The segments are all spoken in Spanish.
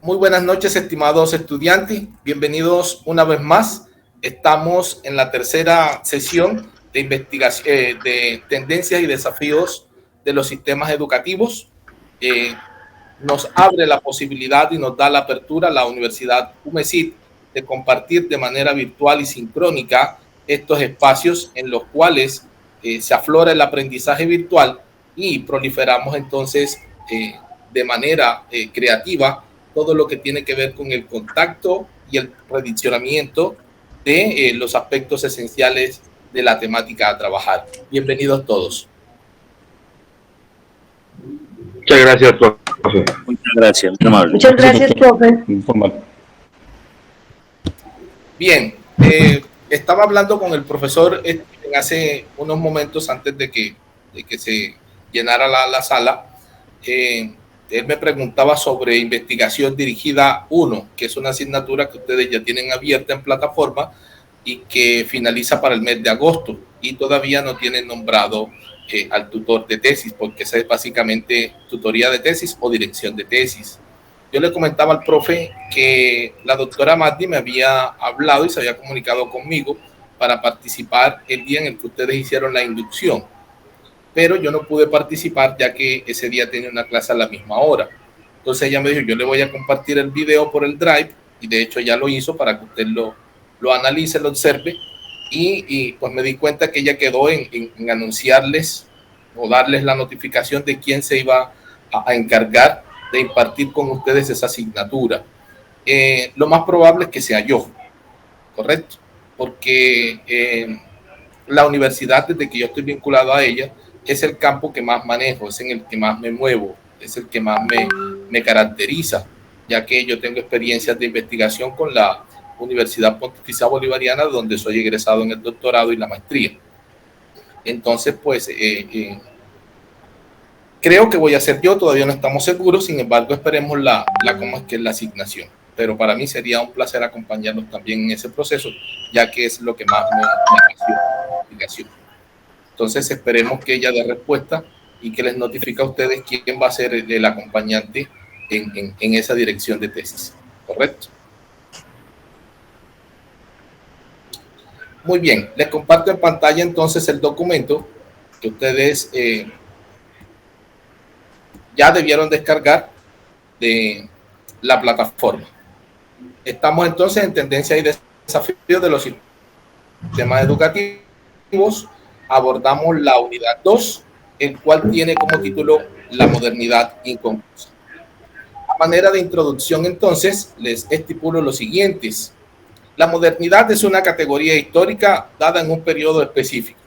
Muy buenas noches, estimados estudiantes. Bienvenidos una vez más. Estamos en la tercera sesión de investigación de tendencias y desafíos de los sistemas educativos. Nos abre la posibilidad y nos da la apertura a la Universidad UMESID de compartir de manera virtual y sincrónica estos espacios en los cuales se aflora el aprendizaje virtual y proliferamos entonces de manera creativa todo lo que tiene que ver con el contacto y el redireccionamiento de los aspectos esenciales de la temática a trabajar. Bienvenidos todos. Muchas gracias, profe. Muchas gracias, muy amable. Muchas gracias, profe. Bien, estaba hablando con el profesor hace unos momentos antes de que se llenara la sala. Él me preguntaba sobre investigación dirigida 1, que es una asignatura que ustedes ya tienen abierta en plataforma y que finaliza para el mes de agosto y todavía no tienen nombrado al tutor de tesis, porque esa es básicamente tutoría de tesis o dirección de tesis. Yo le comentaba al profe que la doctora Magdi me había hablado y se había comunicado conmigo para participar el día en el que ustedes hicieron la inducción, pero yo no pude participar ya que ese día tenía una clase a la misma hora. Entonces ella me dijo, yo le voy a compartir el video por el Drive, y de hecho ya lo hizo para que usted lo analice, lo observe, y pues me di cuenta que ella quedó en anunciarles o darles la notificación de quién se iba a encargar de impartir con ustedes esa asignatura. Lo más probable es que sea yo, ¿correcto? Porque la universidad, desde que yo estoy vinculado a ella, es el campo que más manejo, es en el que más me muevo, es el que más me caracteriza, ya que yo tengo experiencias de investigación con la Universidad Pontificia Bolivariana, donde soy egresado en el doctorado y la maestría. Entonces, pues, creo que voy a ser yo, todavía no estamos seguros, sin embargo, esperemos cómo es que es la asignación. Pero para mí sería un placer acompañarlos también en ese proceso, ya que es lo que más me apasiona, la investigación. Entonces, esperemos que ella dé respuesta y que les notifique a ustedes quién va a ser el acompañante en esa dirección de tesis. ¿Correcto? Muy bien, les comparto en pantalla entonces el documento que ustedes ya debieron descargar de la plataforma. Estamos entonces en tendencia y desafíos de los sistemas educativos. Abordamos la unidad 2, el cual tiene como título La modernidad inconclusa. A manera de introducción, entonces, les estipulo los siguientes. La modernidad es una categoría histórica dada en un periodo específico,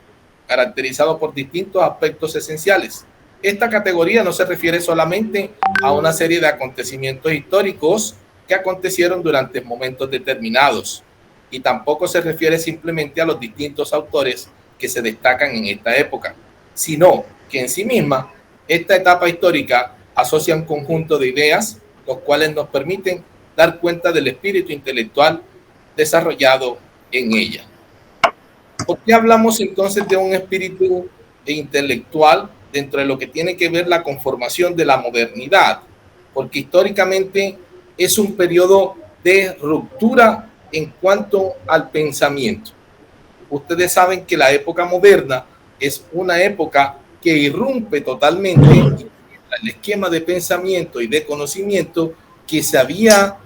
caracterizado por distintos aspectos esenciales. Esta categoría no se refiere solamente a una serie de acontecimientos históricos que acontecieron durante momentos determinados, y tampoco se refiere simplemente a los distintos autores que se destacan en esta época, sino que en sí misma esta etapa histórica asocia un conjunto de ideas, los cuales nos permiten dar cuenta del espíritu intelectual desarrollado en ella. ¿Por qué hablamos entonces de un espíritu intelectual dentro de lo que tiene que ver la conformación de la modernidad? Porque históricamente es un periodo de ruptura en cuanto al pensamiento. Ustedes saben que la época moderna es una época que irrumpe totalmente el esquema de pensamiento y de conocimiento que se había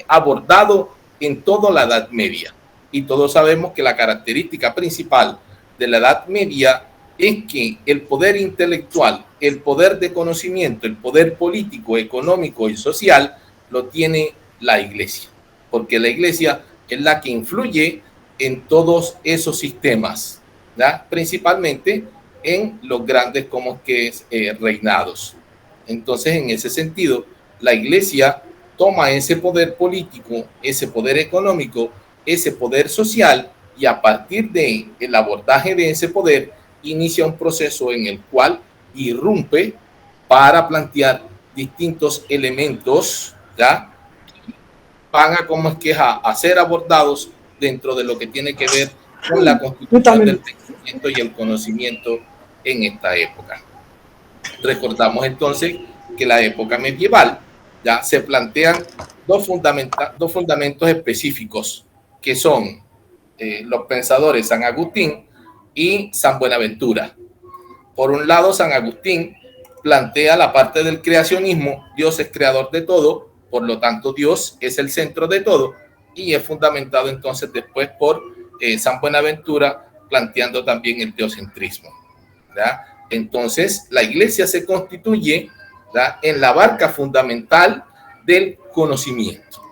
abordado en toda la Edad Media. Y todos sabemos que la característica principal de la Edad Media es que el poder intelectual, el poder de conocimiento, el poder político, económico y social lo tiene la Iglesia, porque la Iglesia es la que influye en todos esos sistemas, ¿verdad? Principalmente en los grandes como que reinados. Entonces, en ese sentido, la Iglesia toma ese poder político, ese poder económico, ese poder social, y a partir del abordaje de ese poder inicia un proceso en el cual irrumpe para plantear distintos elementos, ¿ya? Van a como es que a ser abordados dentro de lo que tiene que ver con la constitución del pensamiento y el conocimiento en esta época. Recordamos entonces que la época medieval ya se plantean dos fundamentos específicos, que son los pensadores San Agustín y San Buenaventura. Por un lado, San Agustín plantea la parte del creacionismo: Dios es creador de todo, por lo tanto Dios es el centro de todo, y es fundamentado entonces después por San Buenaventura, planteando también el teocentrismo, ¿verdad? Entonces la iglesia se constituye, ¿verdad?, en la barca fundamental del conocimiento,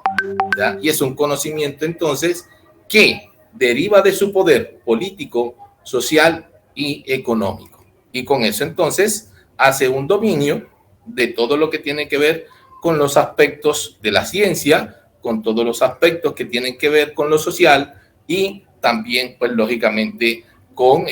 ¿verdad? Y es un conocimiento entonces que deriva de su poder político, social y económico, y con eso entonces hace un dominio de todo lo que tiene que ver con los aspectos de la ciencia, con todos los aspectos que tienen que ver con lo social, y también, pues lógicamente, con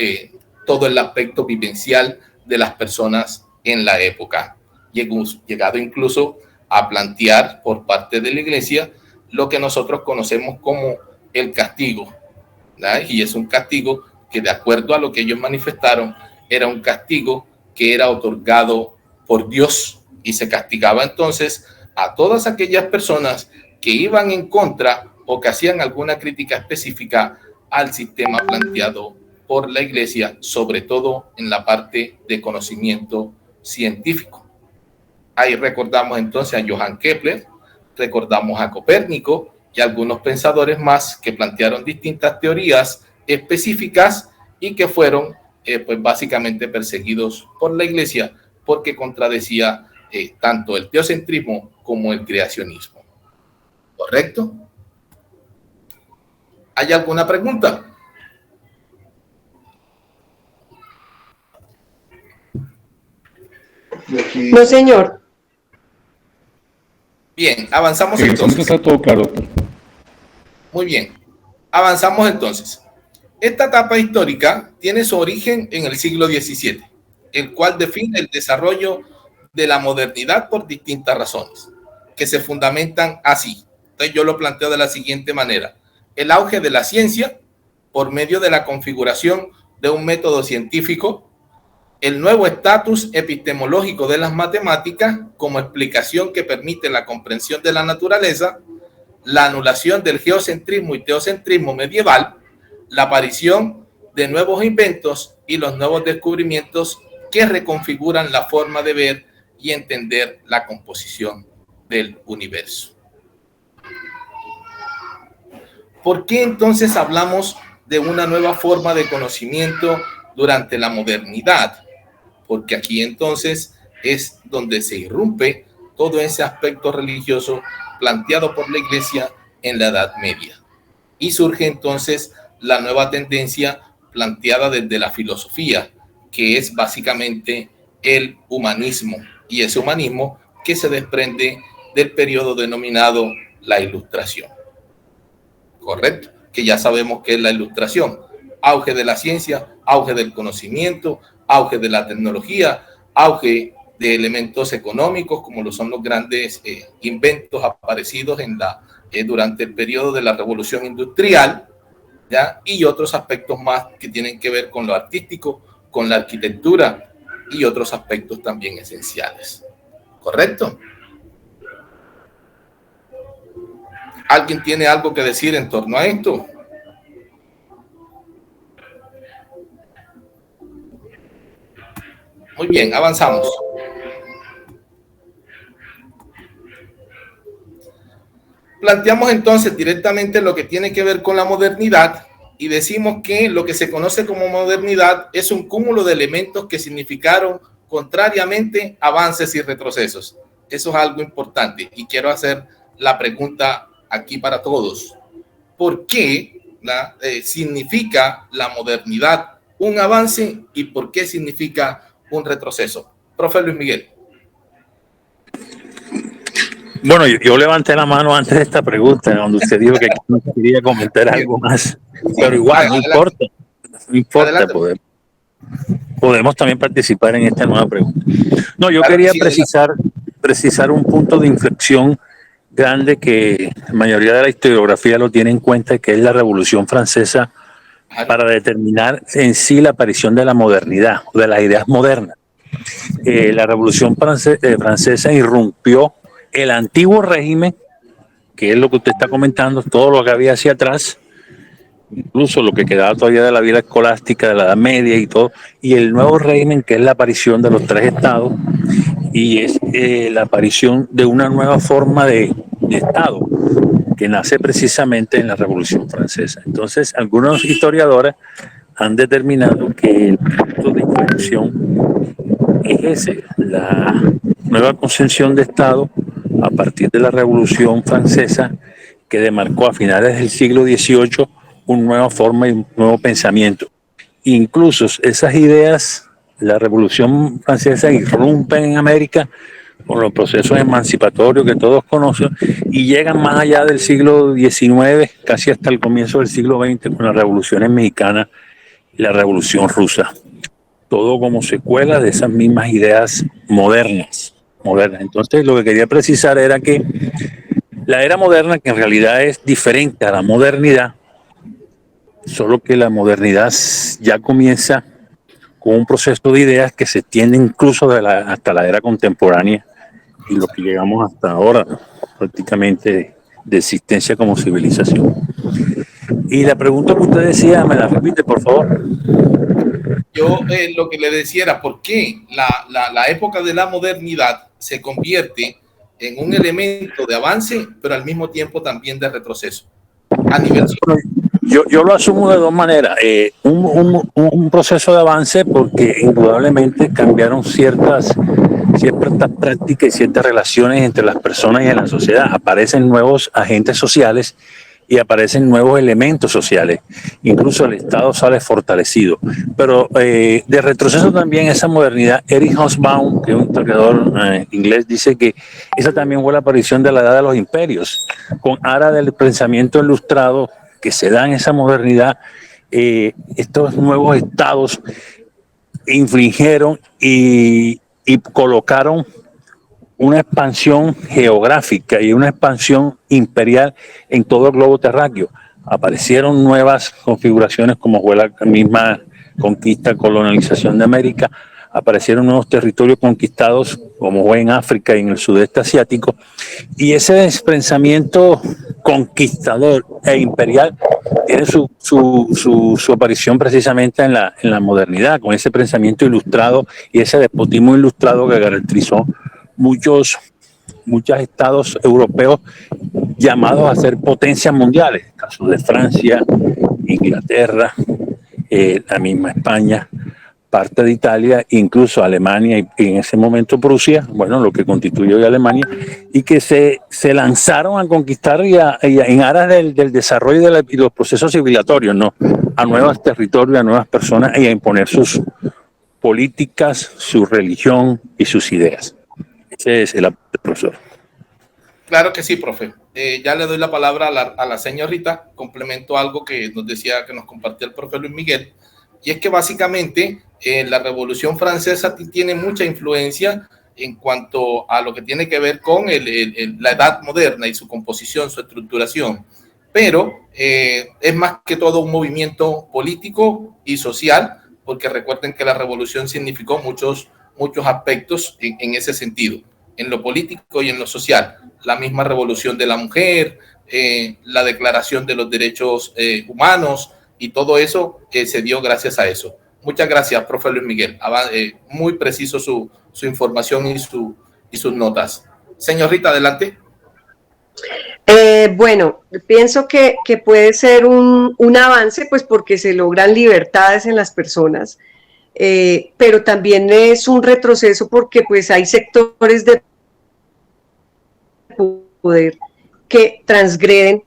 todo el aspecto vivencial de las personas en la época. Llegado incluso a plantear por parte de la iglesia lo que nosotros conocemos como el castigo, ¿verdad? Y es un castigo que, de acuerdo a lo que ellos manifestaron, era un castigo que era otorgado por Dios, y se castigaba entonces a todas aquellas personas que iban en contra o que hacían alguna crítica específica al sistema planteado por la iglesia, sobre todo en la parte de conocimiento científico. Ahí recordamos entonces a Johann Kepler, recordamos a Copérnico y algunos pensadores más que plantearon distintas teorías específicas y que fueron pues básicamente perseguidos por la iglesia porque contradecía tanto el teocentrismo como el creacionismo. ¿Correcto? ¿Hay alguna pregunta? No, señor. Bien, avanzamos entonces. Está todo claro. Muy bien, avanzamos entonces. Esta etapa histórica tiene su origen en el siglo XVII, el cual define el desarrollo de la modernidad por distintas razones, que se fundamentan así. Entonces yo lo planteo de la siguiente manera: el auge de la ciencia por medio de la configuración de un método científico, el nuevo estatus epistemológico de las matemáticas como explicación que permite la comprensión de la naturaleza, la anulación del geocentrismo y teocentrismo medieval, la aparición de nuevos inventos y los nuevos descubrimientos que reconfiguran la forma de ver y entender la composición del universo. ¿Por qué entonces hablamos de una nueva forma de conocimiento durante la modernidad? Porque aquí entonces es donde se irrumpe todo ese aspecto religioso planteado por la iglesia en la Edad Media. Y surge entonces la nueva tendencia planteada desde la filosofía, que es básicamente el humanismo, y ese humanismo que se desprende del periodo denominado la Ilustración. ¿Correcto? Que ya sabemos qué es la Ilustración: auge de la ciencia, auge del conocimiento, auge de la tecnología, auge de elementos económicos como lo son los grandes inventos aparecidos durante el periodo de la Revolución Industrial, ¿ya? Y otros aspectos más que tienen que ver con lo artístico, con la arquitectura y otros aspectos también esenciales. ¿Correcto? ¿Alguien tiene algo que decir en torno a esto? Muy bien, avanzamos. Planteamos entonces directamente lo que tiene que ver con la modernidad y decimos que lo que se conoce como modernidad es un cúmulo de elementos que significaron contrariamente avances y retrocesos. Eso es algo importante y quiero hacer la pregunta aquí para todos. ¿Por qué significa la modernidad un avance y por qué significa un retroceso? Profe Luis Miguel. Bueno, yo levanté la mano antes de esta pregunta, cuando usted dijo que no quería comentar algo más, pero igual, no importa, podemos también participar en esta nueva pregunta. No, yo quería precisar un punto de inflexión grande que la mayoría de la historiografía lo tiene en cuenta, que es la Revolución Francesa, para determinar en sí la aparición de la modernidad, de las ideas modernas. La Revolución Francesa irrumpió el antiguo régimen, que es lo que usted está comentando, todo lo que había hacia atrás, incluso lo que quedaba todavía de la vida escolástica, de la Edad Media y todo, y el nuevo régimen, que es la aparición de los tres estados, y es la aparición de una nueva forma de Estado que nace precisamente en la Revolución Francesa. Entonces, algunos historiadores han determinado que el punto de inflexión es ese, la nueva concepción de Estado a partir de la Revolución Francesa, que demarcó a finales del siglo XVIII una nueva forma y un nuevo pensamiento. Incluso esas ideas, la Revolución Francesa irrumpe en América con los procesos emancipatorios que todos conocen y llegan más allá del siglo XIX, casi hasta el comienzo del siglo XX, con las revoluciones mexicanas y la Revolución Rusa. Todo como secuela de esas mismas ideas modernas. Entonces, lo que quería precisar era que la era moderna, que en realidad es diferente a la modernidad, solo que la modernidad ya comienza con un proceso de ideas que se extiende incluso hasta la era contemporánea y lo que llegamos hasta ahora, prácticamente de existencia como civilización. Y la pregunta que usted decía, ¿me la repite, por favor? Yo lo que le decía era por qué la época de la modernidad se convierte en un elemento de avance, pero al mismo tiempo también de retroceso a nivel social. Yo lo asumo de dos maneras. Un proceso de avance porque indudablemente cambiaron ciertas prácticas y ciertas relaciones entre las personas y en la sociedad. Aparecen nuevos agentes sociales y aparecen nuevos elementos sociales. Incluso el Estado sale fortalecido. Pero de retroceso también esa modernidad. Eric Hobsbawm, que es un historiador inglés, dice que esa también fue la aparición de la edad de los imperios, con aras del pensamiento ilustrado que se da en esa modernidad. Estos nuevos estados infringieron y colocaron una expansión geográfica y una expansión imperial en todo el globo terráqueo. Aparecieron nuevas configuraciones como fue la misma conquista, colonización de América, aparecieron nuevos territorios conquistados como fue en África y en el sudeste asiático, y ese pensamiento conquistador e imperial tiene su aparición precisamente en la modernidad, con ese pensamiento ilustrado y ese despotismo ilustrado que caracterizó muchos estados europeos llamados a ser potencias mundiales, el caso de Francia, Inglaterra, la misma España, parte de Italia, incluso Alemania y en ese momento Prusia, bueno, lo que constituye hoy Alemania, y que se lanzaron a conquistar en aras del desarrollo y los procesos civilizatorios, ¿no? A nuevos territorios, a nuevas personas y a imponer sus políticas, su religión y sus ideas. Ese es el profesor. Claro que sí, profe. Ya le doy la palabra a la señorita. Complemento algo que nos decía, que nos compartió el profe Luis Miguel, y es que básicamente la Revolución Francesa tiene mucha influencia en cuanto a lo que tiene que ver con la edad moderna y su composición, su estructuración, pero es más que todo un movimiento político y social, porque recuerden que la revolución significó muchos aspectos en ese sentido, en lo político y en lo social. La misma revolución de la mujer, la declaración de los derechos humanos, y todo eso se dio gracias a eso. Muchas gracias, profe Luis Miguel. Muy preciso su información y sus notas. Señorita, adelante. Bueno, pienso que puede ser un avance, pues porque se logran libertades en las personas, pero también es un retroceso porque pues hay sectores de poder que transgreden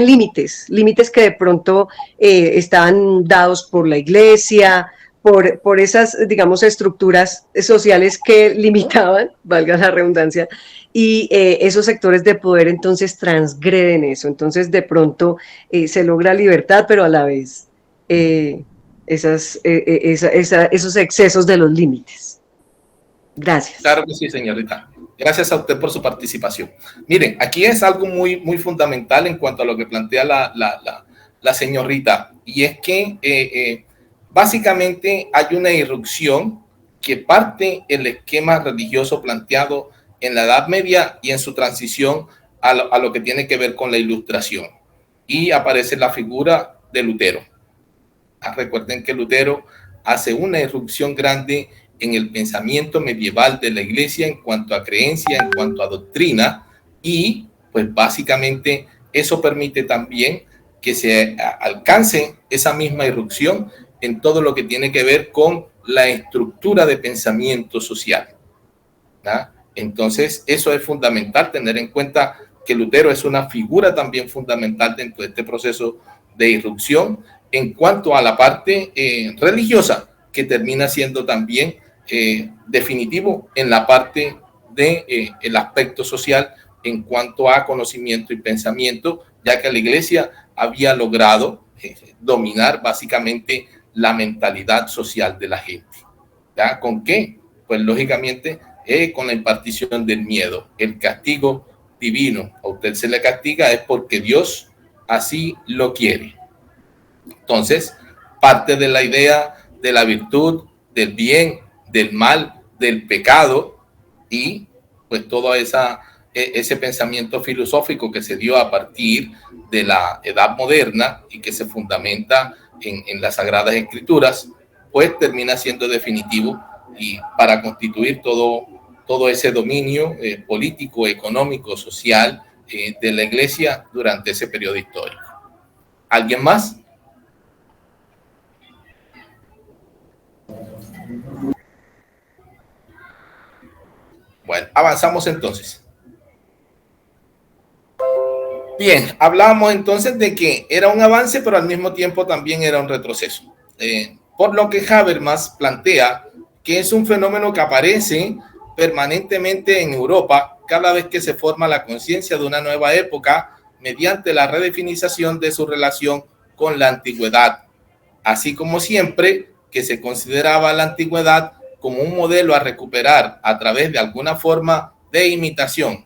límites que de pronto estaban dados por la iglesia, por esas, digamos, estructuras sociales que limitaban, valga la redundancia, y esos sectores de poder entonces transgreden eso. Entonces de pronto se logra libertad, pero a la vez esos excesos de los límites. Gracias. Claro que sí, señorita. Gracias a usted por su participación. Miren, aquí es algo muy fundamental en cuanto a lo que plantea la señorita, y es que básicamente hay una irrupción que parte el esquema religioso planteado en la Edad Media y en su transición a lo que tiene que ver con la Ilustración. Y aparece la figura de Lutero. Recuerden que Lutero hace una irrupción grande en el pensamiento medieval de la Iglesia en cuanto a creencia, en cuanto a doctrina, y pues básicamente eso permite también que se alcance esa misma irrupción en todo lo que tiene que ver con la estructura de pensamiento social, ¿no? Entonces, eso es fundamental, tener en cuenta que Lutero es una figura también fundamental dentro de este proceso de irrupción en cuanto a la parte religiosa, que termina siendo también definitivo en la parte de el aspecto social en cuanto a conocimiento y pensamiento, ya que la Iglesia había logrado dominar básicamente la mentalidad social de la gente. ¿Ya? ¿Con qué? Pues lógicamente con la impartición del miedo, el castigo divino. A usted se le castiga es porque Dios así lo quiere. Entonces, parte de la idea de la virtud, del bien, del mal, del pecado y pues todo ese pensamiento filosófico que se dio a partir de la Edad Moderna y que se fundamenta en las Sagradas Escrituras, pues termina siendo definitivo y para constituir todo ese dominio político, económico, social de la Iglesia durante ese periodo histórico. ¿Alguien más? Bueno, avanzamos entonces. Bien, hablamos entonces de que era un avance, pero al mismo tiempo también era un retroceso. Por lo que Habermas plantea que es un fenómeno que aparece permanentemente en Europa cada vez que se forma la conciencia de una nueva época mediante la redefinición de su relación con la antigüedad, así como siempre que se consideraba la antigüedad como un modelo a recuperar a través de alguna forma de imitación.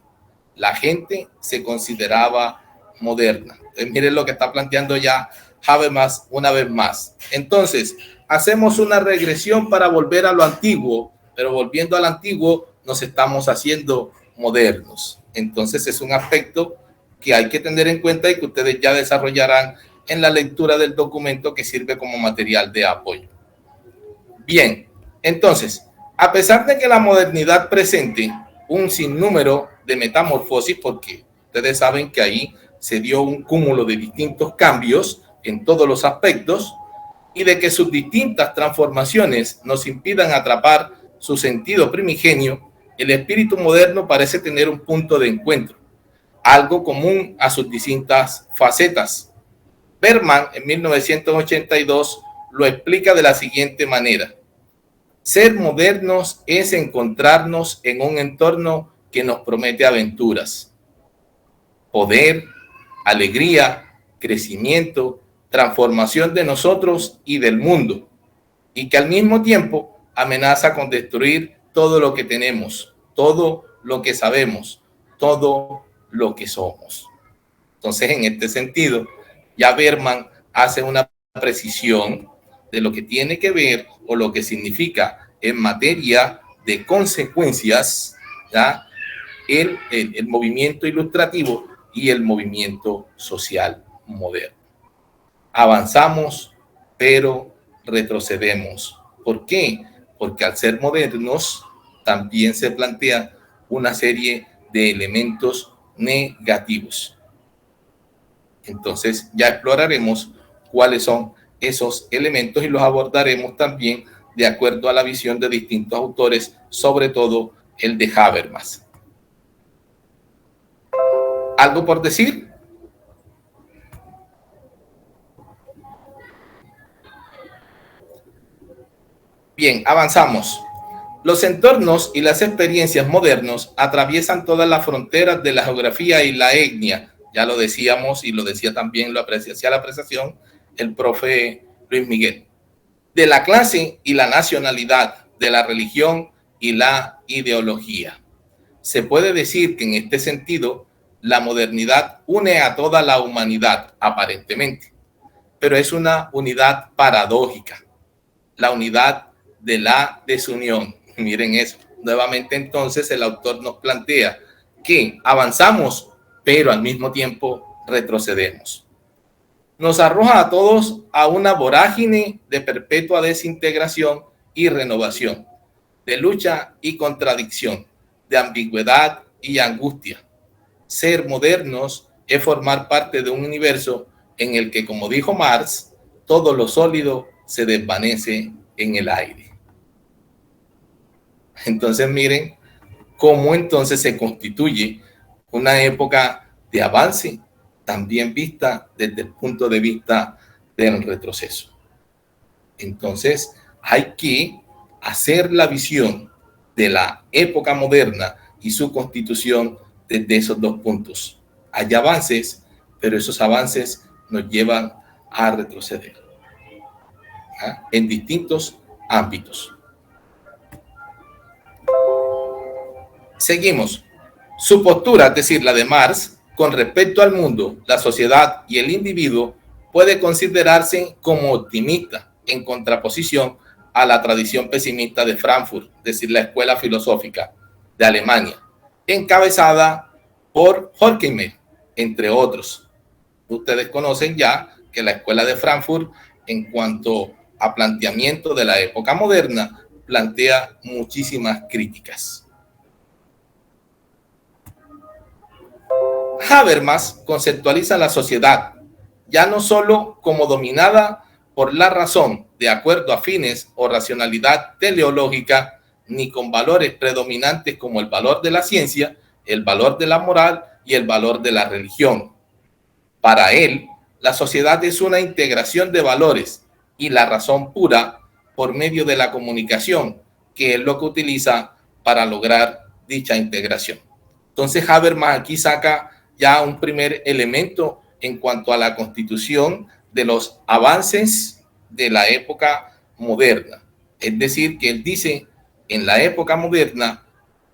La gente se consideraba moderna. Entonces, miren lo que está planteando ya Habermas una vez más. Entonces, hacemos una regresión para volver a lo antiguo, pero volviendo al antiguo nos estamos haciendo modernos. Entonces, es un aspecto que hay que tener en cuenta y que ustedes ya desarrollarán en la lectura del documento que sirve como material de apoyo. Bien, entonces, a pesar de que la modernidad presente un sinnúmero de metamorfosis, porque ustedes saben que ahí se dio un cúmulo de distintos cambios en todos los aspectos, y de que sus distintas transformaciones nos impidan atrapar su sentido primigenio, el espíritu moderno parece tener un punto de encuentro, algo común a sus distintas facetas. Berman, en 1982, lo explica de la siguiente manera: ser modernos es encontrarnos en un entorno que nos promete aventuras, poder, alegría, crecimiento, transformación de nosotros y del mundo, y que al mismo tiempo amenaza con destruir todo lo que tenemos, todo lo que sabemos, todo lo que somos. Entonces, en este sentido, ya Berman hace una precisión de lo que tiene que ver o lo que significa en materia de consecuencias, ¿ya? El movimiento ilustrativo y el movimiento social moderno. Avanzamos, pero retrocedemos. ¿Por qué? Porque al ser modernos también se plantea una serie de elementos negativos. Entonces ya exploraremos cuáles son esos elementos y los abordaremos también de acuerdo a la visión de distintos autores, sobre todo el de Habermas. ¿Algo por decir? Bien, avanzamos. Los entornos y las experiencias modernos atraviesan todas las fronteras de la geografía y la etnia. Ya lo decíamos y lo decía también, hacía la apreciación el profe Luis Miguel. De la clase y la nacionalidad, de la religión y la ideología. Se puede decir que en este sentido la modernidad une a toda la humanidad, aparentemente, pero es una unidad paradójica, la unidad de la desunión. Miren eso. nuevamente entonces el autor nos plantea que avanzamos, pero al mismo tiempo retrocedemos. Nos arroja a todos a una vorágine de perpetua desintegración y renovación, de lucha y contradicción, de ambigüedad y angustia. Ser modernos es formar parte de un universo en el que, como dijo Marx, todo lo sólido se desvanece en el aire. Entonces miren cómo entonces se constituye una época de avance, también vista desde el punto de vista del retroceso. Entonces hay que hacer la visión de la época moderna y su constitución desde esos dos puntos. Hay avances, pero esos avances nos llevan a retroceder en distintos ámbitos. Seguimos. Su postura, es decir, la de Marx, con respecto al mundo, la sociedad y el individuo, puede considerarse como optimista, en contraposición a la tradición pesimista de Frankfurt, es decir, la escuela filosófica de Alemania, encabezada por Horkheimer, entre otros. Ustedes conocen ya que la escuela de Frankfurt, en cuanto a planteamiento de la época moderna, plantea muchísimas críticas. Habermas conceptualiza la sociedad ya no solo como dominada por la razón de acuerdo a fines o racionalidad teleológica, ni con valores predominantes como el valor de la ciencia, el valor de la moral y el valor de la religión. Para él, la sociedad es una integración de valores y la razón pura por medio de la comunicación, que es lo que utiliza para lograr dicha integración. Entonces Habermas aquí saca ya un primer elemento en cuanto a la constitución de los avances de la época moderna. Es decir, que él dice, en la época moderna,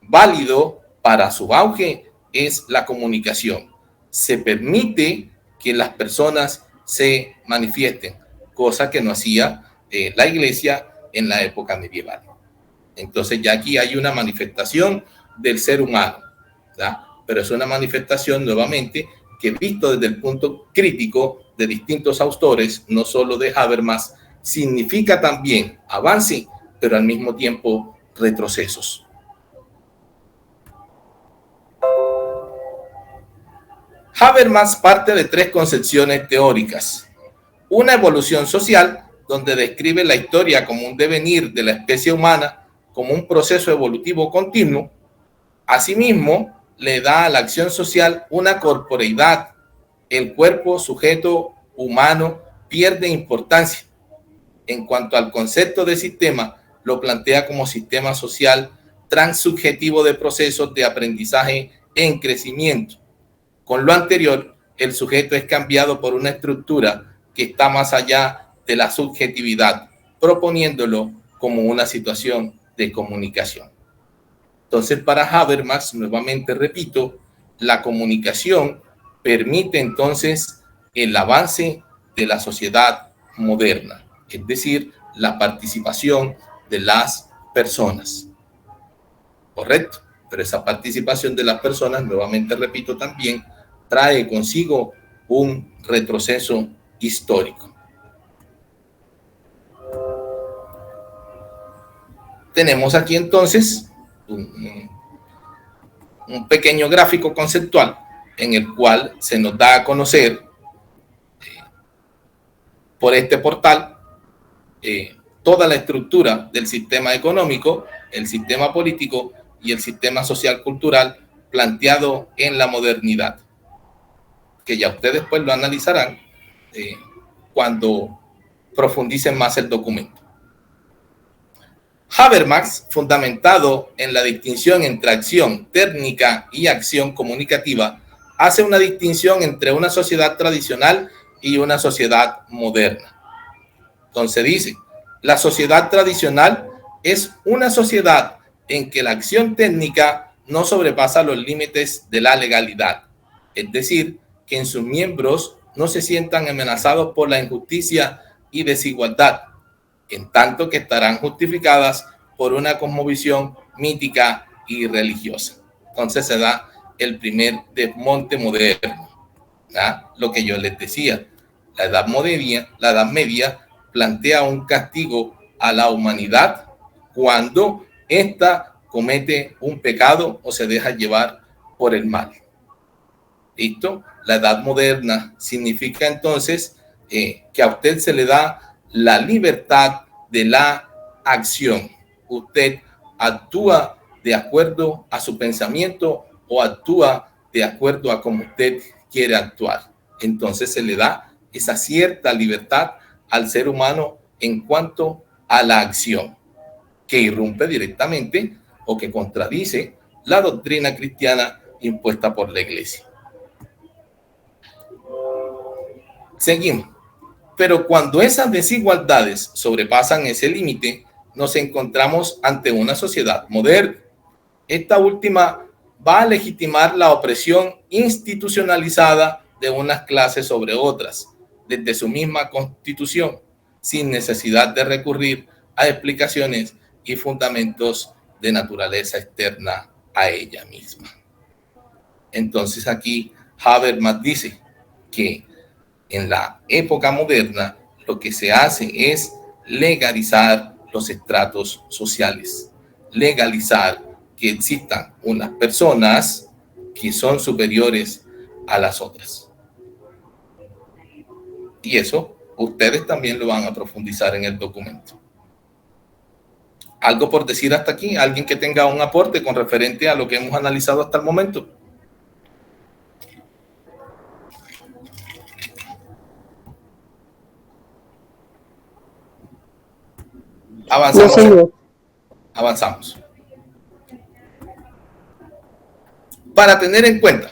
válido para su auge es la comunicación. Se permite que las personas se manifiesten, cosa que no hacía la iglesia en la época medieval. Entonces ya aquí hay una manifestación del ser humano, ¿verdad? Pero es una manifestación nuevamente que, visto desde el punto crítico de distintos autores, no solo de Habermas, significa también avance, pero al mismo tiempo retrocesos. Habermas parte de tres concepciones teóricas. Una evolución social, donde describe la historia como un devenir de la especie humana, como un proceso evolutivo continuo. Asimismo, le da a la acción social una corporeidad. El cuerpo sujeto humano pierde importancia. En cuanto al concepto de sistema, lo plantea como sistema social transsubjetivo de procesos de aprendizaje en crecimiento. Con lo anterior, el sujeto es cambiado por una estructura que está más allá de la subjetividad, proponiéndolo como una situación de comunicación. Entonces, para Habermas, nuevamente repito, la comunicación permite entonces el avance de la sociedad moderna, es decir, la participación de las personas. Correcto, pero esa participación de las personas, nuevamente repito también, trae consigo un retroceso histórico. Tenemos aquí entonces un pequeño gráfico conceptual en el cual se nos da a conocer por este portal toda la estructura del sistema económico, el sistema político y el sistema social cultural planteado en la modernidad, que ya ustedes pues lo analizarán cuando profundicen más el documento. Habermas, fundamentado en la distinción entre acción técnica y acción comunicativa, hace una distinción entre una sociedad tradicional y una sociedad moderna. Entonces dice, la sociedad tradicional es una sociedad en que la acción técnica no sobrepasa los límites de la legalidad, es decir, que en sus miembros no se sientan amenazados por la injusticia y desigualdad, en tanto que estarán justificadas por una cosmovisión mítica y religiosa. Entonces se da el primer desmonte moderno, ¿ya? Lo que yo les decía, la Edad Media plantea un castigo a la humanidad cuando ésta comete un pecado o se deja llevar por el mal. ¿Listo? La Edad Moderna significa entonces que a usted se le da la libertad de la acción. Usted actúa de acuerdo a su pensamiento o actúa de acuerdo a cómo usted quiere actuar. Entonces se le da esa cierta libertad al ser humano en cuanto a la acción, que irrumpe directamente o que contradice la doctrina cristiana impuesta por la Iglesia. Seguimos. Pero cuando esas desigualdades sobrepasan ese límite, nos encontramos ante una sociedad moderna. Esta última va a legitimar la opresión institucionalizada de unas clases sobre otras, desde su misma constitución, sin necesidad de recurrir a explicaciones y fundamentos de naturaleza externa a ella misma. Entonces aquí Habermas dice que en la época moderna lo que se hace es legalizar los estratos sociales, legalizar que existan unas personas que son superiores a las otras. Y eso ustedes también lo van a profundizar en el documento. ¿Algo por decir hasta aquí? ¿Alguien que tenga un aporte con referente a lo que hemos analizado hasta el momento? Avanzamos. No, avanzamos. Para tener en cuenta,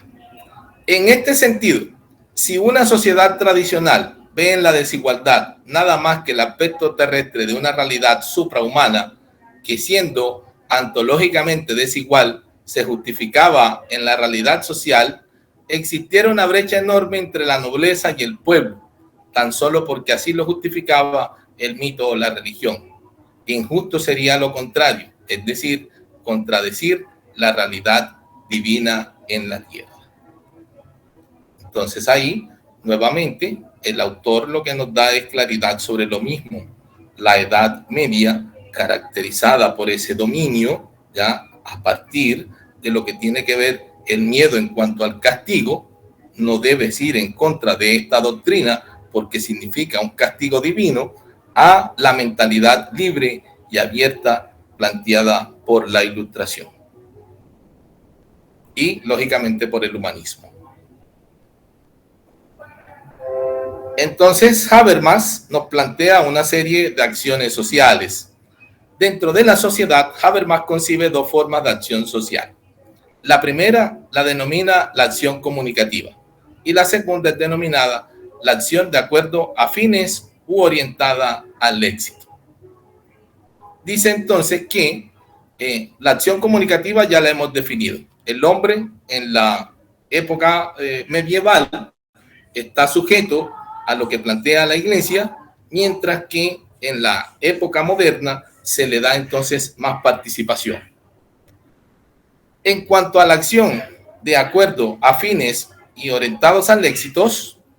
en este sentido, si una sociedad tradicional ve en la desigualdad nada más que el aspecto terrestre de una realidad suprahumana que, siendo ontológicamente desigual, se justificaba en la realidad social, existiera una brecha enorme entre la nobleza y el pueblo, tan solo porque así lo justificaba el mito o la religión. Injusto sería lo contrario, es decir, contradecir la realidad divina en la tierra. Entonces ahí, nuevamente, el autor lo que nos da es claridad sobre lo mismo. La Edad Media, caracterizada por ese dominio, ya a partir de lo que tiene que ver el miedo en cuanto al castigo, no debes ir en contra de esta doctrina porque significa un castigo divino, a la mentalidad libre y abierta planteada por la Ilustración y, lógicamente, por el humanismo. Entonces, Habermas nos plantea una serie de acciones sociales. Dentro de la sociedad, Habermas concibe dos formas de acción social. La primera la denomina la acción comunicativa y la segunda es denominada la acción de acuerdo a fines u orientada al éxito. Dice entonces que la acción comunicativa ya la hemos definido. El hombre en la época medieval está sujeto a lo que plantea la Iglesia, mientras que en la época moderna se le da entonces más participación. En cuanto a la acción de acuerdo a fines y orientados al éxito,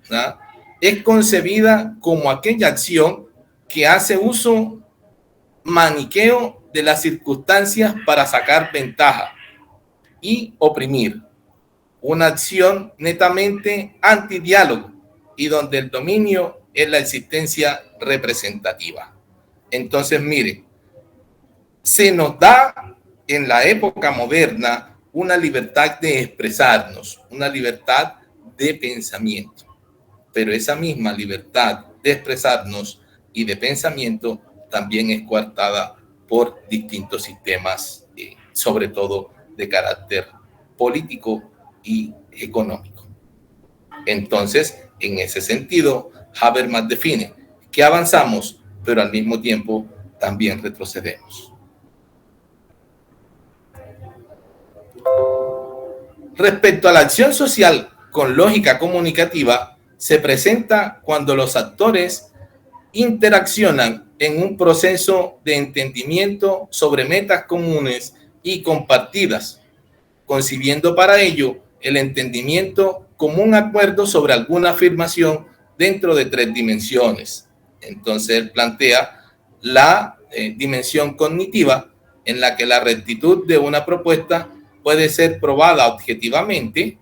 ¿no?, es concebida como aquella acción que hace uso maniqueo de las circunstancias para sacar ventaja y oprimir. Una acción netamente antidiálogo y donde el dominio es la existencia representativa. Entonces, mire, se nos da en la época moderna una libertad de expresarnos, una libertad de pensamiento. Pero esa misma libertad de expresarnos y de pensamiento también es coartada por distintos sistemas, sobre todo de carácter político y económico. Entonces, en ese sentido, Habermas define que avanzamos, pero al mismo tiempo también retrocedemos. Respecto a la acción social con lógica comunicativa, se presenta cuando los actores interaccionan en un proceso de entendimiento sobre metas comunes y compartidas, concibiendo para ello el entendimiento como un acuerdo sobre alguna afirmación dentro de 3 dimensiones. Entonces él plantea la dimensión cognitiva, en la que la rectitud de una propuesta puede ser probada objetivamente;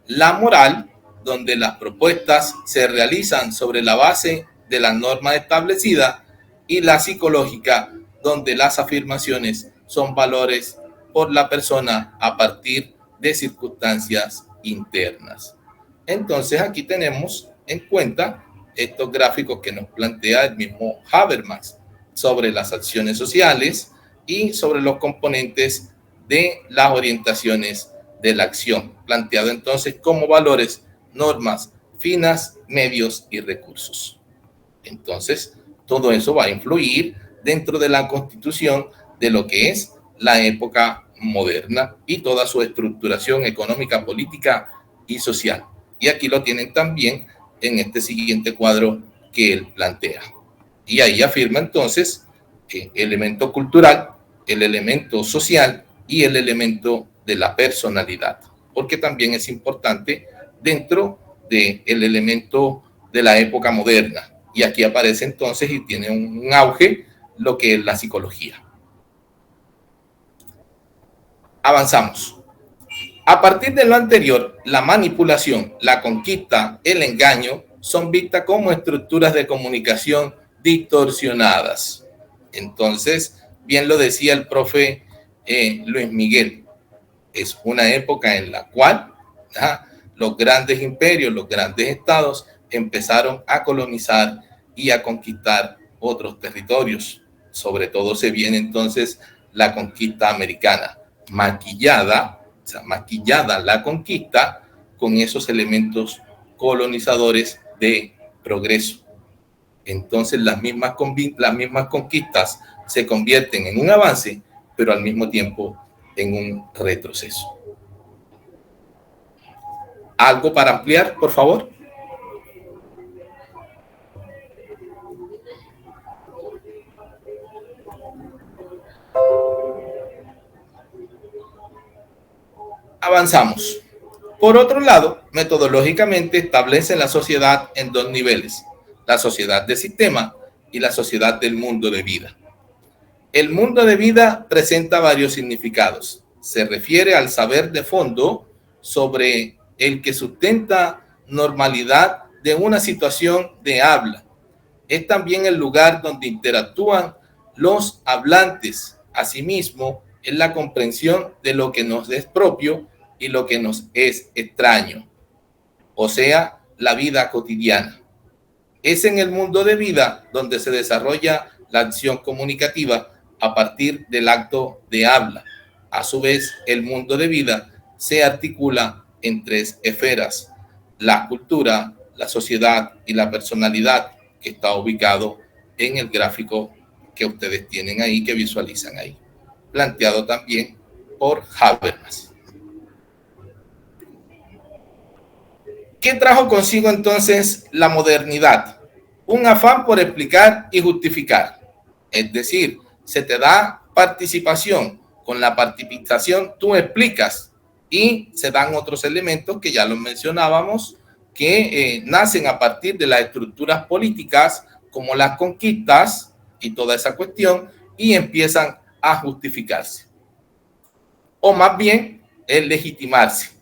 la moral, donde las propuestas se realizan sobre la base de las normas establecidas; y la psicológica, donde las afirmaciones son valores por la persona a partir de circunstancias internas. Entonces aquí tenemos en cuenta estos gráficos que nos plantea el mismo Habermas sobre las acciones sociales y sobre los componentes de las orientaciones de la acción, planteado entonces como valores, normas, finas, medios y recursos. Entonces, todo eso va a influir dentro de la constitución de lo que es la época moderna y toda su estructuración económica, política y social. Y aquí lo tienen también en este siguiente cuadro que él plantea. Y ahí afirma entonces que el elemento cultural, el elemento social y el elemento de la personalidad, porque también es importante dentro del elemento de la época moderna. Y aquí aparece entonces y tiene un auge lo que es la psicología. Avanzamos. A partir de lo anterior, la manipulación, la conquista, el engaño son vistas como estructuras de comunicación distorsionadas. Entonces, bien lo decía el profe Luis Miguel, es una época en la cual los grandes imperios, los grandes estados empezaron a colonizar y a conquistar otros territorios. Sobre todo se viene entonces la conquista americana, maquillada la conquista con esos elementos colonizadores de progreso. Entonces las mismas conquistas se convierten en un avance, pero al mismo tiempo en un retroceso. ¿Algo para ampliar, por favor? Avanzamos. Por otro lado, metodológicamente establece la sociedad en 2 niveles: la sociedad de sistema y la sociedad del mundo de vida. El mundo de vida presenta varios significados. Se refiere al saber de fondo sobre el que sustenta normalidad de una situación de habla. Es también el lugar donde interactúan los hablantes. Asimismo, es la comprensión de lo que nos es propio y lo que nos es extraño, o sea, la vida cotidiana. Es en el mundo de vida donde se desarrolla la acción comunicativa a partir del acto de habla. A su vez, el mundo de vida se articula en 3 esferas: la cultura, la sociedad y la personalidad, que está ubicado en el gráfico que ustedes tienen ahí, que visualizan ahí, planteado también por Habermas. ¿Qué trajo consigo entonces la modernidad? Un afán por explicar y justificar. Es decir, se te da participación. Con la participación tú explicas y se dan otros elementos que ya los mencionábamos, que nacen a partir de las estructuras políticas, como las conquistas y toda esa cuestión, y empiezan a justificarse. O más bien, es legitimarse.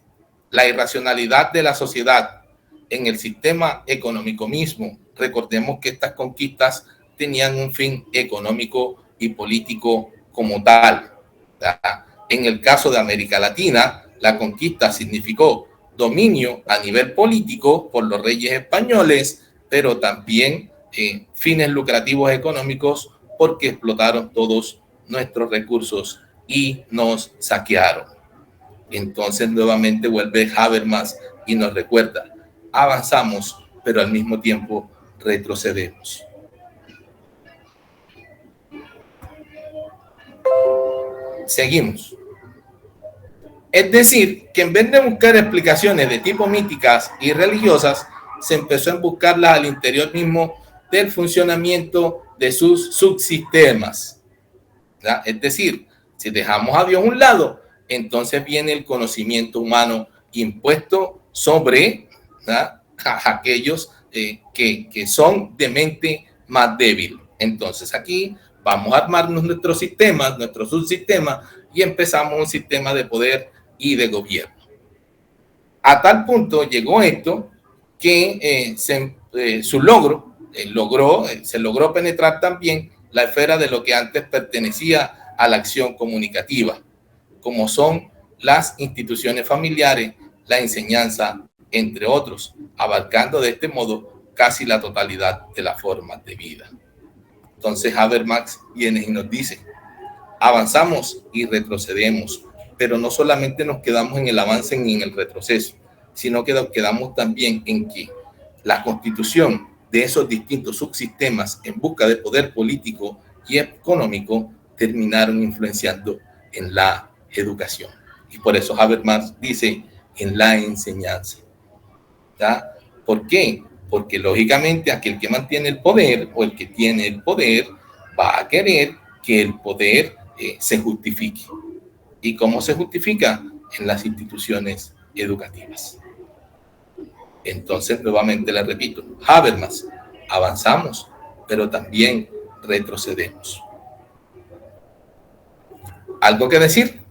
La irracionalidad de la sociedad en el sistema económico mismo. Recordemos que estas conquistas tenían un fin económico y político como tal. En el caso de América Latina, la conquista significó dominio a nivel político por los reyes españoles, pero también fines lucrativos económicos, porque explotaron todos nuestros recursos y nos saquearon. Entonces nuevamente vuelve Habermas y nos recuerda: avanzamos, pero al mismo tiempo retrocedemos. Seguimos. Es decir, que en vez de buscar explicaciones de tipo míticas y religiosas, se empezó a buscarlas al interior mismo del funcionamiento de sus subsistemas. Es decir, Si dejamos a Dios a un lado, entonces viene el conocimiento humano impuesto sobre, ¿verdad?, a aquellos que son de mente más débil. Entonces aquí vamos a armarnos nuestros sistemas, nuestros subsistemas, y empezamos un sistema de poder y de gobierno. A tal punto llegó esto que se logró penetrar también la esfera de lo que antes pertenecía a la acción comunicativa, como son las instituciones familiares, la enseñanza, entre otros, abarcando de este modo casi la totalidad de las formas de vida. Entonces Habermas viene y nos dice: avanzamos y retrocedemos, pero no solamente nos quedamos en el avance ni en el retroceso, sino que nos quedamos también en que la constitución de esos distintos subsistemas en busca de poder político y económico terminaron influenciando en la educación. Y por eso Habermas dice en la enseñanza. ¿Ya? ¿Por qué? Porque lógicamente aquel que mantiene el poder o el que tiene el poder va a querer que el poder se justifique. ¿Y cómo se justifica? En las instituciones educativas. Entonces, nuevamente le repito, Habermas, avanzamos, pero también retrocedemos. ¿Algo que decir?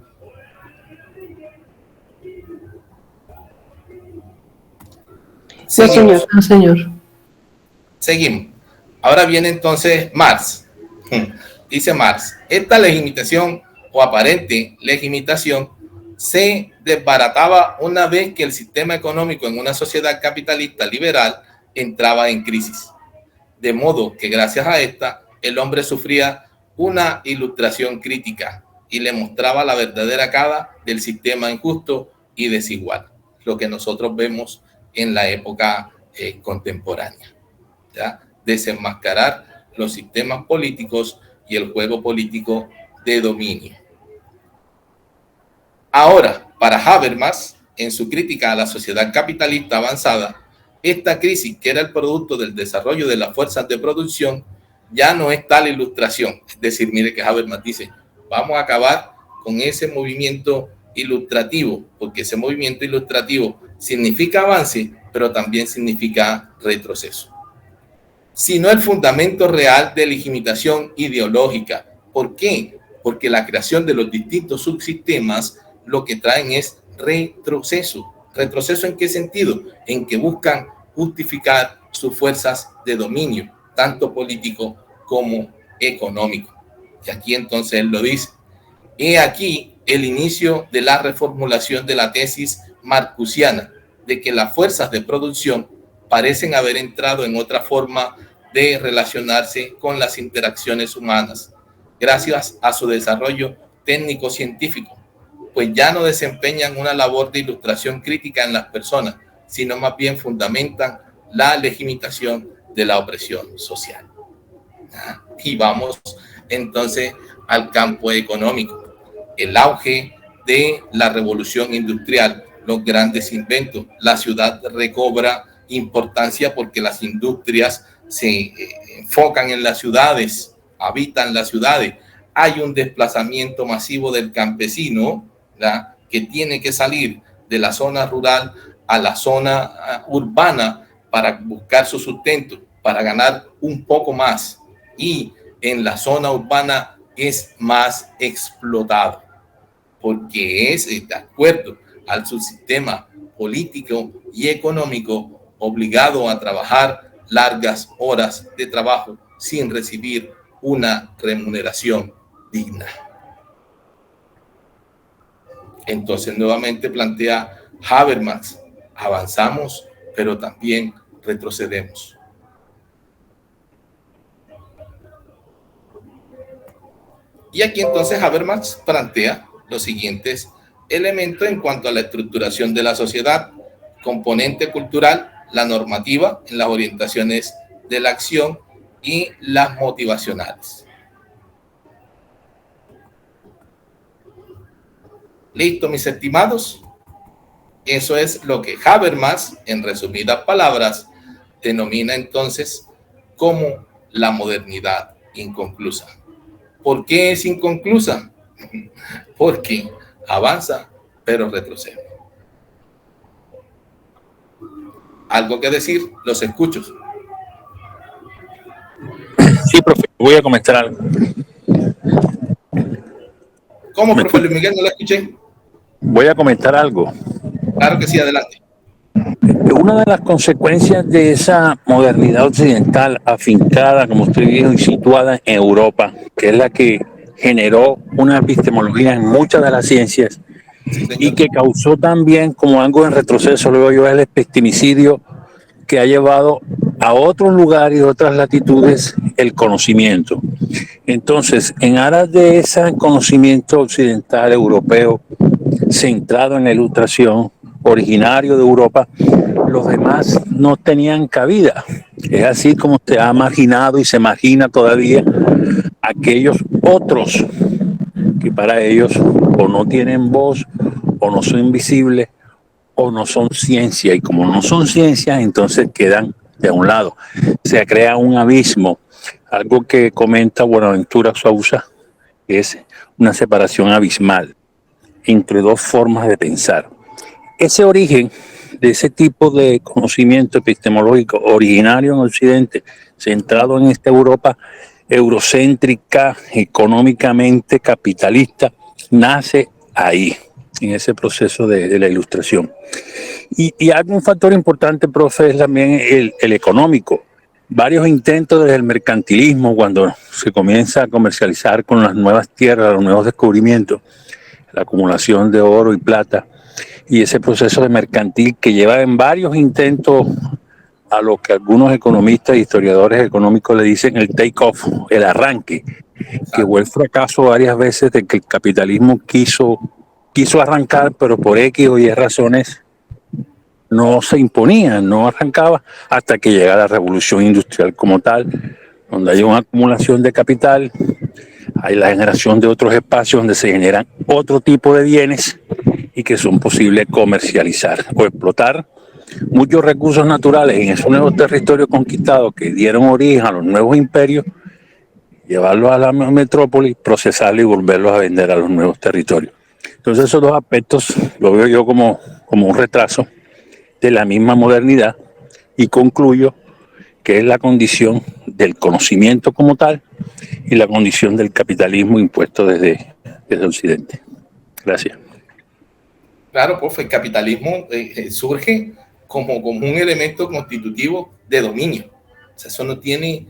Sí, señor. No, señor. Seguimos. Ahora viene entonces Marx. Dice Marx: esta legitimación o aparente legitimación se desbarataba una vez que el sistema económico en una sociedad capitalista liberal entraba en crisis. De modo que gracias a esta, el hombre sufría una ilustración crítica y le mostraba la verdadera cara del sistema injusto y desigual, lo que nosotros vemos en la época contemporánea, ¿ya? Desenmascarar los sistemas políticos y el juego político de dominio. Ahora, para Habermas, en su crítica a la sociedad capitalista avanzada, esta crisis, que era el producto del desarrollo de las fuerzas de producción, ya no es tal ilustración. Es decir, mire que Habermas dice: vamos a acabar con ese movimiento ilustrativo, porque ese movimiento ilustrativo significa avance, pero también significa retroceso. Sino el fundamento real de legitimación ideológica. ¿Por qué? Porque la creación de los distintos subsistemas lo que traen es retroceso. ¿Retroceso en qué sentido? En que buscan justificar sus fuerzas de dominio, tanto político como económico. Y aquí entonces él lo dice. He aquí el inicio de la reformulación de la tesis marcusiana de que las fuerzas de producción parecen haber entrado en otra forma de relacionarse con las interacciones humanas, gracias a su desarrollo técnico-científico, pues ya no desempeñan una labor de ilustración crítica en las personas, sino más bien fundamentan la legitimación de la opresión social. Y vamos entonces al campo económico. El auge de la revolución industrial, los grandes inventos, la ciudad recobra importancia porque las industrias se enfocan en las ciudades, habitan las ciudades. Hay un desplazamiento masivo del campesino, ¿verdad?, que tiene que salir de la zona rural a la zona urbana para buscar su sustento, para ganar un poco más. Y en la zona urbana es más explotado, porque es, de acuerdo al subsistema político y económico, obligado a trabajar largas horas de trabajo sin recibir una remuneración digna. Entonces, nuevamente plantea Habermas: avanzamos, pero también retrocedemos. Y aquí entonces Habermas plantea los siguientes elementos en cuanto a la estructuración de la sociedad: componente cultural, la normativa en las orientaciones de la acción y las motivacionales. Listo, mis estimados. Eso es lo que Habermas, en resumidas palabras, denomina entonces como la modernidad inconclusa. ¿Por qué es inconclusa? porque avanza, pero retrocede. ¿Algo que decir? Los escucho. Sí, profe, voy a comentar algo. ¿Cómo, profe Luis Miguel? No lo escuché. Voy a comentar algo. Claro que sí, adelante. Una de las consecuencias de esa modernidad occidental afincada, como usted dijo, y situada en Europa, que es la que generó una epistemología en muchas de las ciencias Sí, y señor. que causó también como algo en retroceso, luego yo, el epistemicidio que ha llevado a otros lugares y otras latitudes el conocimiento. Entonces, en aras de ese conocimiento occidental europeo centrado en la ilustración, originario de Europa, los demás no tenían cabida. Es así como se ha marginado y se margina todavía aquellos otros que para ellos o no tienen voz o no son visibles o no son ciencia. Y como no son ciencia, entonces quedan de un lado. Se crea un abismo, algo que comenta Buenaventura Sousa, que es una separación abismal entre dos formas de pensar. Ese origen de ese tipo de conocimiento epistemológico originario en Occidente, centrado en esta Europa eurocéntrica, económicamente capitalista, nace ahí, en ese proceso de la ilustración. Y algún factor importante, profe, es también el económico. Varios intentos desde el mercantilismo, cuando se comienza a comercializar con las nuevas tierras, los nuevos descubrimientos, la acumulación de oro y plata, y ese proceso de mercantil que lleva en varios intentos a lo que algunos economistas e historiadores económicos le dicen el take-off, el arranque, que fue el fracaso varias veces de que el capitalismo quiso arrancar, pero por X o Y razones no se imponía, no arrancaba hasta que llega la revolución industrial como tal, donde hay una acumulación de capital, hay la generación de otros espacios donde se generan otro tipo de bienes y que son posibles comercializar o explotar muchos recursos naturales en esos nuevos territorios conquistados que dieron origen a los nuevos imperios, llevarlos a la metrópoli, procesarlos y volverlos a vender a los nuevos territorios. Entonces esos dos aspectos lo veo yo como un retraso de la misma modernidad y concluyo que es la condición del conocimiento como tal y la condición del capitalismo impuesto desde Occidente. Gracias. Claro, profe, el capitalismo surge como un elemento constitutivo de dominio. O sea, eso no tiene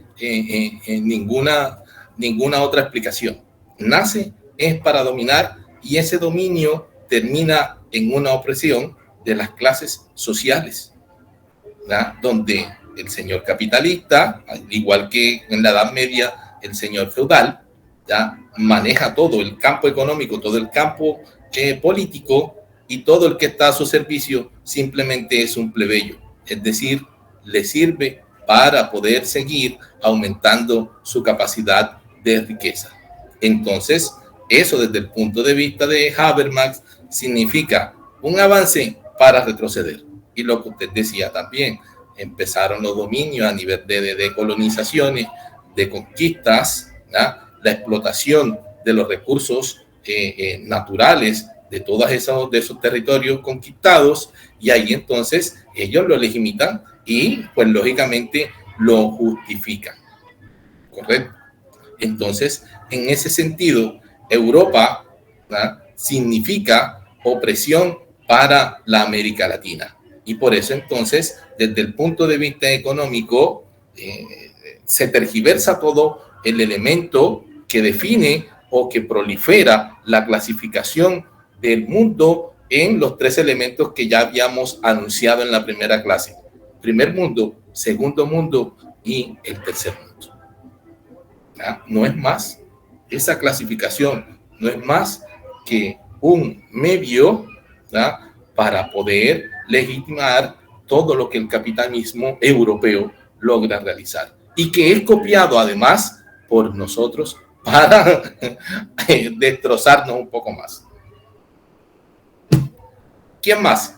ninguna otra explicación. Nace es para dominar y ese dominio termina en una opresión de las clases sociales, ¿verdad? Donde el señor capitalista, al igual que en la Edad Media el señor feudal, ¿ya? Maneja todo el campo económico, todo el campo político, y todo el que está a su servicio simplemente es un plebeyo, es decir, le sirve para poder seguir aumentando su capacidad de riqueza. Entonces, eso desde el punto de vista de Habermas significa un avance para retroceder. Y lo que usted decía también, empezaron los dominios a nivel de colonizaciones, de conquistas, ¿no? La explotación de los recursos naturales de esos territorios conquistados, y ahí entonces ellos lo legitiman y pues lógicamente lo justifican, ¿correcto? Entonces, en ese sentido, Europa, ¿no? Significa opresión para la América Latina. Y por eso entonces, desde el punto de vista económico, se tergiversa todo el elemento que define o que prolifera la clasificación del mundo en los tres elementos que ya habíamos anunciado en la primera clase. Primer mundo, segundo mundo y el tercer mundo. ¿Ya? No es más, esa clasificación no es más que un medio, ¿ya? Para poder legitimar todo lo que el capitalismo europeo logra realizar y que es copiado además por nosotros para destrozarnos un poco más. ¿Quién más?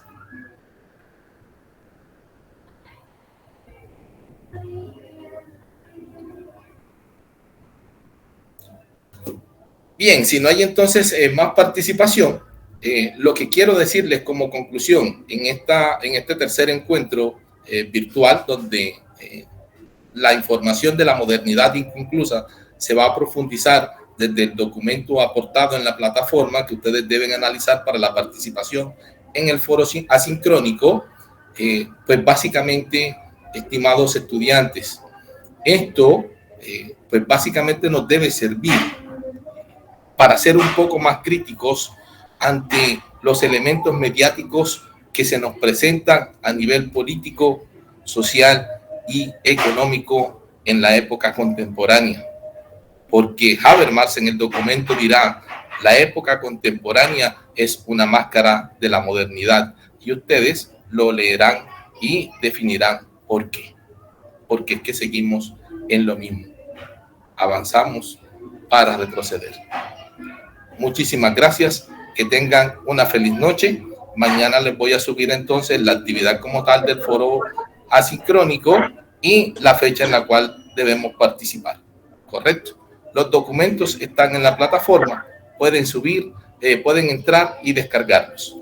Bien, si no hay entonces más participación, lo que quiero decirles como conclusión en este tercer encuentro virtual, donde la información de la modernidad inconclusa se va a profundizar desde el documento aportado en la plataforma que ustedes deben analizar para la participación en el foro asincrónico, pues básicamente, estimados estudiantes, esto pues básicamente nos debe servir para ser un poco más críticos ante los elementos mediáticos que se nos presentan a nivel político, social y económico en la época contemporánea. Porque Habermas en el documento dirá, la época contemporánea es una máscara de la modernidad, y ustedes lo leerán y definirán por qué. Porque es que seguimos en lo mismo. Avanzamos para retroceder. Muchísimas gracias, que tengan una feliz noche. Mañana les voy a subir entonces la actividad como tal del foro asincrónico y la fecha en la cual debemos participar. ¿Correcto? Los documentos están en la plataforma, pueden subir, pueden entrar y descargarlos.